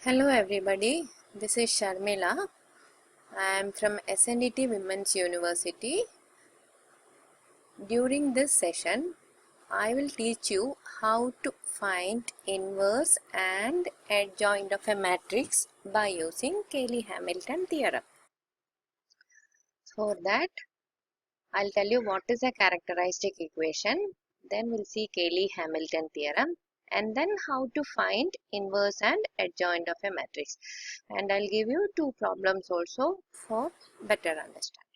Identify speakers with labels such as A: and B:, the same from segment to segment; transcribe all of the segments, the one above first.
A: Hello everybody, this is Sharmila. I am from SNDT Women's University. During this session, I will teach you how to find inverse and adjoint of a matrix by using Cayley-Hamilton theorem. For that, I'll tell you what is a characteristic equation, then we'll see Cayley-Hamilton theorem, and then how to find inverse and adjoint of a matrix. And I'll give you two problems also for better understanding.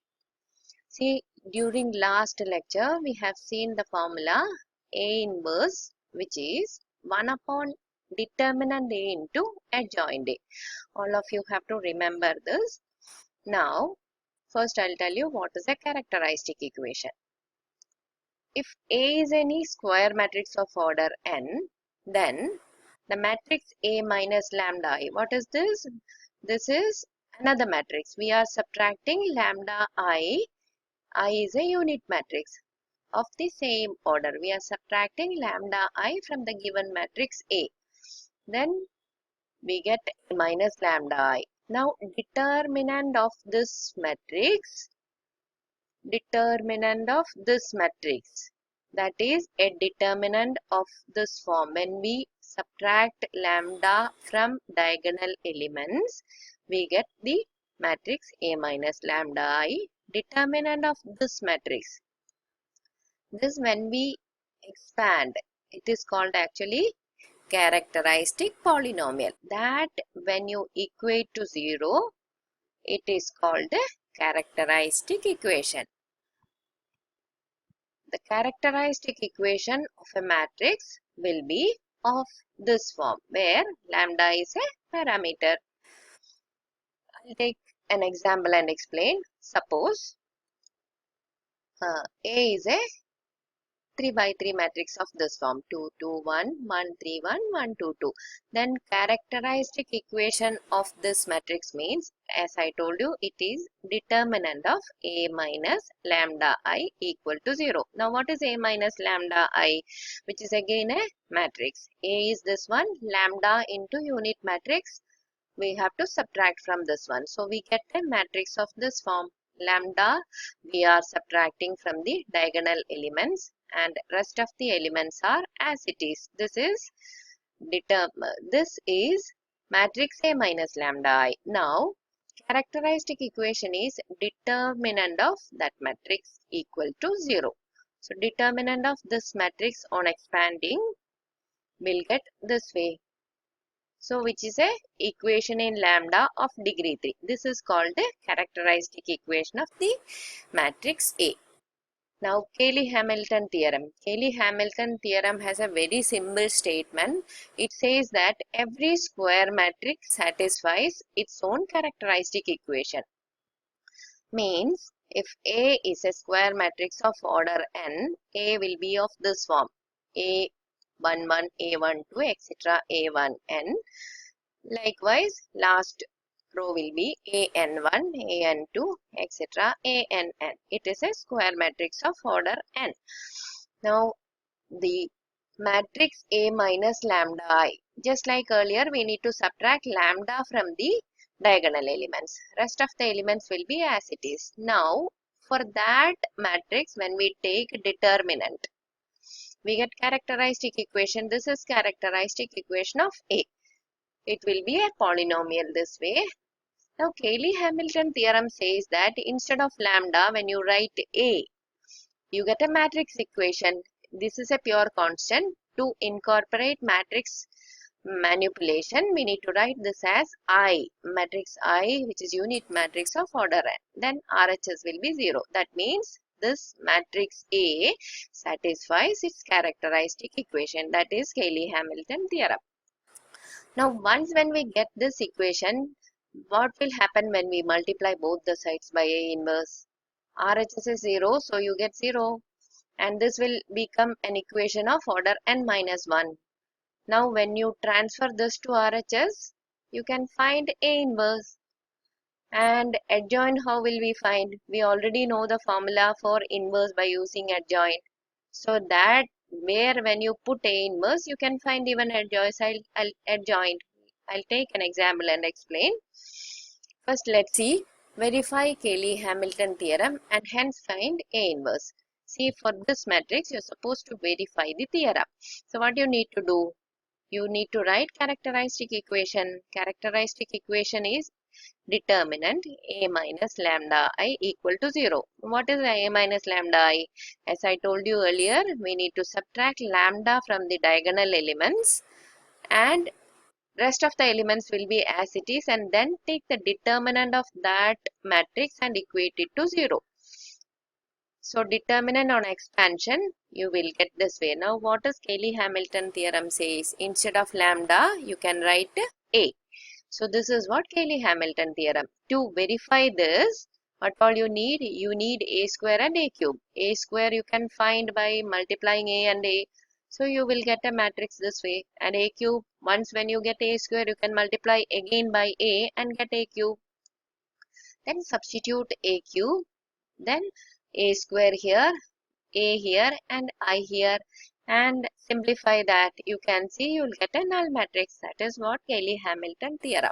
A: See, during last lecture, we have seen the formula A inverse, which is 1 upon determinant A into adjoint A. All of you have to remember this. Now, first I'll tell you what is a characteristic equation. If A is any square matrix of order n, then the matrix A minus lambda I, what is this? This is another matrix. We are subtracting lambda I. I is a unit matrix of the same order. We are subtracting lambda I from the given matrix A. Then we get A minus lambda I. Now determinant of this matrix, that is a determinant of this form. When we subtract lambda from diagonal elements, we get the matrix A minus lambda I, determinant of this matrix. This, when we expand, it is called actually characteristic polynomial. That when you equate to 0, it is called a characteristic equation. The characteristic equation of a matrix will be of this form, where lambda is a parameter. I'll take an example and explain. Suppose A is a 3 by 3 matrix of this form, 2, 2, 1, 1, 3, 1, 1, 2, 2. Then characteristic equation of this matrix means, as I told you, it is determinant of A minus lambda I equal to 0. Now what is A minus lambda I, which is again a matrix? A is this one, lambda into unit matrix. We have to subtract from this one. So we get a matrix of this form. Lambda we are subtracting from the diagonal elements, and rest of the elements are as it is. This is matrix A minus lambda I. Now characteristic equation is determinant of that matrix equal to 0. So determinant of this matrix on expanding will get this way. So which is a equation in lambda of degree 3. This is called the characteristic equation of the matrix A. Now Cayley-Hamilton theorem. Cayley-Hamilton theorem has a very simple statement. It says that every square matrix satisfies its own characteristic equation. Means if A is a square matrix of order n, A will be of this form. A 1 1, A 1 2, etc. A 1 n. Likewise, last row will be A n 1, A n 2, etc. A n n. It is a square matrix of order n. Now, the matrix A minus lambda I. Just like earlier, we need to subtract lambda from the diagonal elements. Rest of the elements will be as it is. Now, for that matrix, when we take determinant, we get characteristic equation. This is characteristic equation of A. It will be a polynomial this way. Now Cayley-Hamilton theorem says that instead of lambda, when you write A, you get a matrix equation. This is a pure constant. To incorporate matrix manipulation, we need to write this as I, matrix I, which is unit matrix of order n. Then RHS will be 0. That means this matrix A satisfies its characteristic equation, that is Cayley-Hamilton theorem. Now once when we get this equation, what will happen when we multiply both the sides by A inverse? RHS is 0, so you get 0, and this will become an equation of order n minus 1. Now when you transfer this to RHS, you can find A inverse. And adjoint, how will we find? We already know the formula for inverse by using adjoint. So that where when you put A inverse, you can find even adjoint. I'll take an example and explain. First, let's see. Verify Cayley-Hamilton theorem and hence find A inverse. See, for this matrix, you're supposed to verify the theorem. So, what you need to do? You need to write characteristic equation. Characteristic equation is determinant A minus lambda I equal to 0. What is A minus lambda I? As I told you earlier, we need to subtract lambda from the diagonal elements and rest of the elements will be as it is, and then take the determinant of that matrix and equate it to 0. So determinant on expansion, you will get this way. Now what does Cayley-Hamilton theorem says? Instead of lambda, you can write A. So this is what Cayley-Hamilton theorem. To verify this, what all you need? You need A square and A cube. A square you can find by multiplying A and A. So you will get a matrix this way. And A cube, once when you get A square, you can multiply again by A and get A cube. Then substitute A cube. Then A square here, A here and I here, and simplify that. You can see you will get a null matrix. That is what Cayley-Hamilton theorem.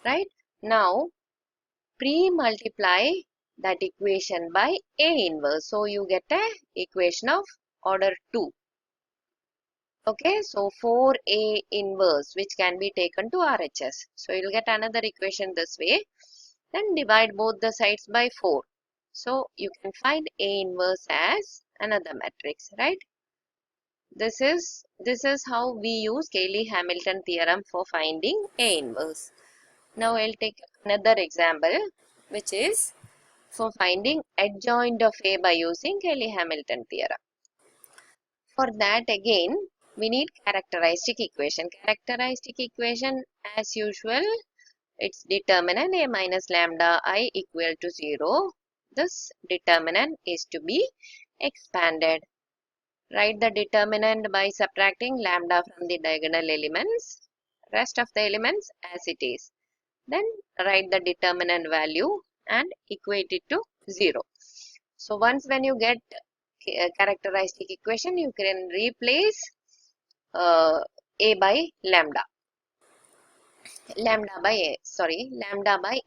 A: Right? Now, pre-multiply that equation by A inverse. So, you get a equation of order 2. Okay, so 4A inverse which can be taken to RHS. So, you will get another equation this way. Then divide both the sides by 4. So, you can find A inverse as another matrix, right? This is how we use Cayley-Hamilton theorem for finding A inverse. Now, I'll take another example, which is for finding adjoint of A by using Cayley-Hamilton theorem. For that, again, we need characteristic equation. Characteristic equation, as usual, its determinant A minus lambda I equal to 0. This determinant is to be expanded. Write the determinant by subtracting lambda from the diagonal elements. Rest of the elements as it is. Then write the determinant value and equate it to 0. So once when you get a characteristic equation, you can replace A by lambda. Lambda by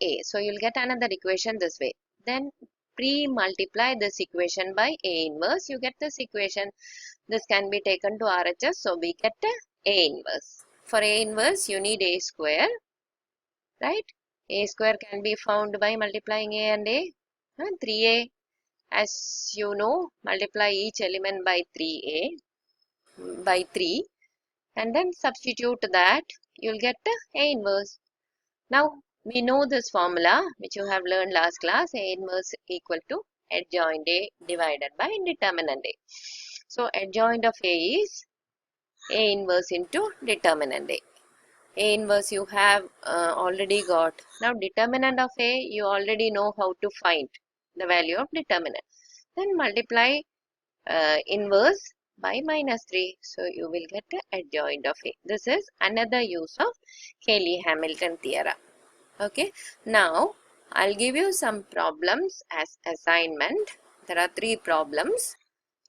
A: A. So you'll get another equation this way. Then pre-multiply this equation by A inverse. You get this equation. This can be taken to RHS. So we get A inverse. For A inverse, you need A square. Right? A square can be found by multiplying A and A. 3A. As you know, multiply each element by 3A. By 3. And then substitute that. You'll get A inverse. Now, we know this formula which you have learned last class. A inverse equal to adjoint A divided by determinant A. So, adjoint of A is A inverse into determinant A. A inverse you have already got. Now, determinant of A, you already know how to find the value of determinant. Then multiply inverse by minus 3. So, you will get the adjoint of A. This is another use of Cayley-Hamilton theorem. Okay. Now, I'll give you some problems as assignment. There are 3 problems.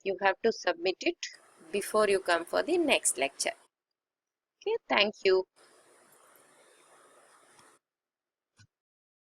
A: You have to submit it before you come for the next lecture. Okay. Thank you.